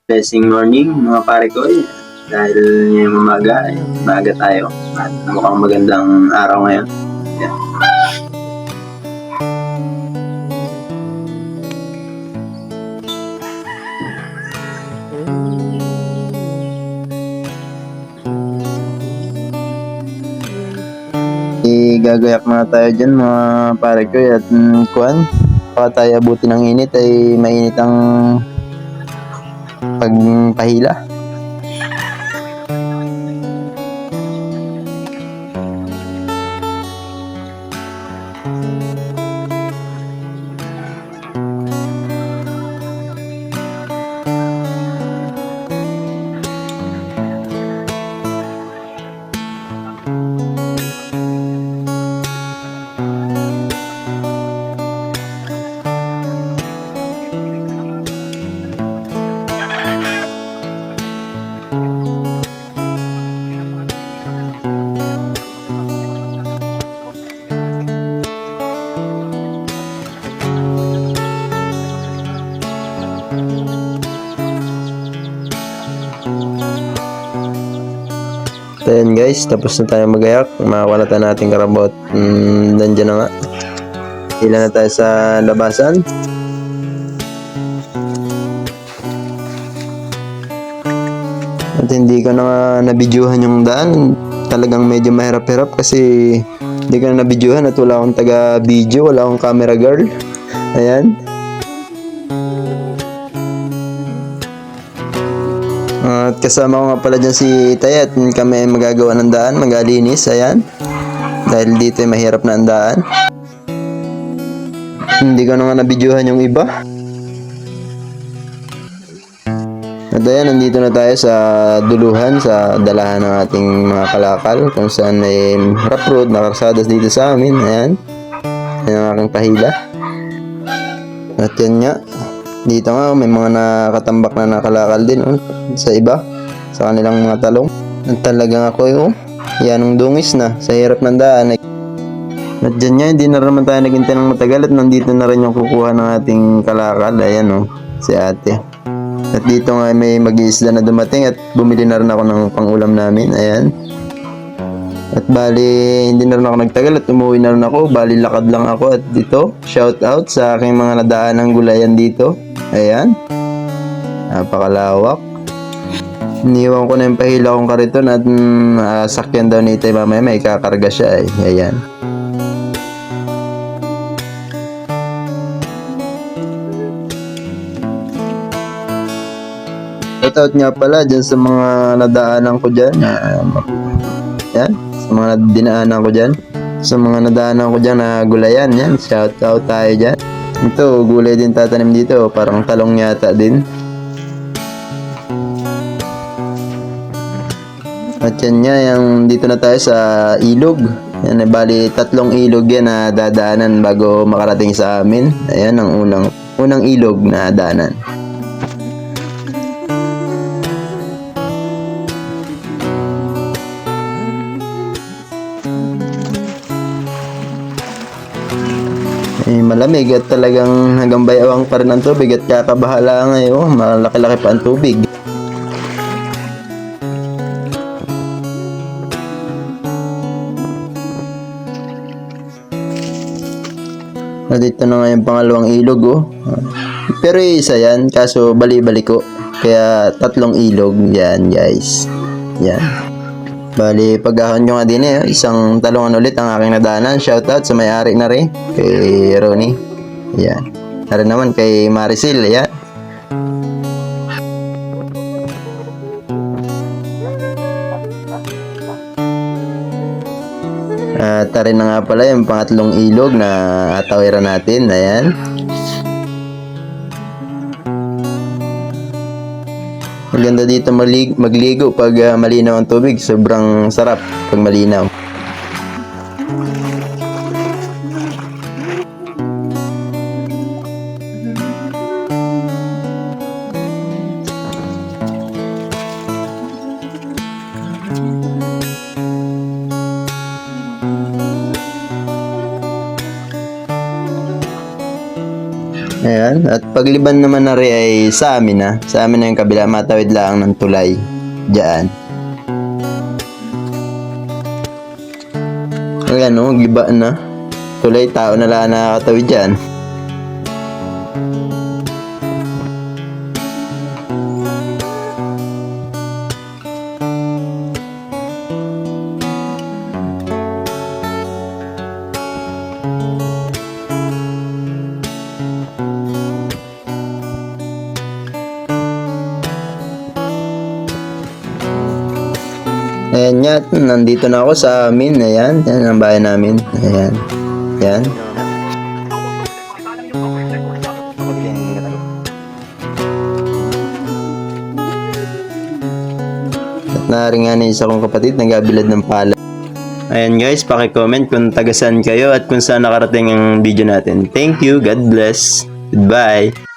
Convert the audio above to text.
Blessing morning mga pare ko dahil ngayong umaga maaga tayo at mukhang magandang araw ngayon. Yeah. Gagayak na tayo dyan mga pare ko at kuhan. Baka tayo abutin ng init ay mainit ang pagpahila. Ayan guys, tapos na tayo magayak. Makakalatan natin karabot. Nandiyan na nga. Ilan na tayo sa labasan. At hindi ko na nga nabidyuhan yung daan. Talagang medyo mahirap-hirap kasi hindi ko na nabidyuhan at wala akong taga-video, wala akong camera girl. Ayan. At kasama ko nga pala dyan si Tay at kami magagawa ng daan, magalinis, ayan. Dahil dito ay mahirap na ang daan. Hindi ko na nga nabidyuhan yung iba. At ayan, nandito na tayo sa duluhan, sa dalahan ng ating mga kalakal. Kung saan ay rough road, nakarsadas dito sa amin, ayan. Ayan ang aking pahila. At yan nga. Dito nga may mga nakatambak na nakalakal din sa iba, sa kanilang mga talong. At talagang ako yan ang dungis na sa hirap ng daan. At dyan nga hindi na naman tayo naghintay ng matagal at nandito na rin yung kukuha ng ating kalakal. Ayan si ate. At dito nga may mag-iisda na dumating at bumili na rin ako ng pangulam namin. Ayan. At bali, hindi na rin ako nagtagal at umuwi na rin ako. Bali, lakad lang ako at dito, shout out sa aking mga nadaan ng gulayan dito. Ayan. Napakalawak. Iniwan ko na yung pahila kong kariton at sakyan daw ni Tay mamaya may kakarga siya Ayan. Shout out nga pala dyan sa mga nadaanan ko dyan. Ayan. Sa mga dinaanan ko dyan. Sa mga nadaanan ko dyan na gulayan. Yan. Shout out tayo dyan. Ito, gulay din tatanim dito. Parang talong yata din. At yan nga, yung dito na tayo sa ilog. Yan, bali 3 ilog yan na dadaanan bago makarating sa amin. Ayan, ang unang ilog na daanan. Malamig at talagang hanggang bayawang pa rin ang tubig at kakabahala ngayon, malaki-laki pa ang tubig. At dito na nga yung pangalawang ilog pero isa yan, kaso bali-baliko, kaya 3 ilog yan guys. Yan. Bali, pag-ahon nyo nga din isang talungan ulit ang aking nadaanan. Shoutout sa may-ari na rin, kay Ronnie. Ayan. Tara naman kay Maricel, ayan. Tara na nga pala yung pangatlong ilog na atawiran natin, ayan. Maganda dito magligo pag malinaw ang tubig. Sobrang sarap pag malinaw. Ayan. At pagliban naman na rin ay sa amin na. Sa amin na yung kabila. Matawid lang ng tulay. Diyan. Ayan o, giba na. Tulay, tao na lang nakakatawid dyan. Ayan nga, nandito na ako sa amin. Ayan, yan ang bahay namin. Ayan. Ayan. At naring nga na isa kong kapatid, nagabilad ng pala. Ayan guys, paki-comment kung taga saan kayo at kung saan nakarating ang video natin. Thank you, God bless. Goodbye.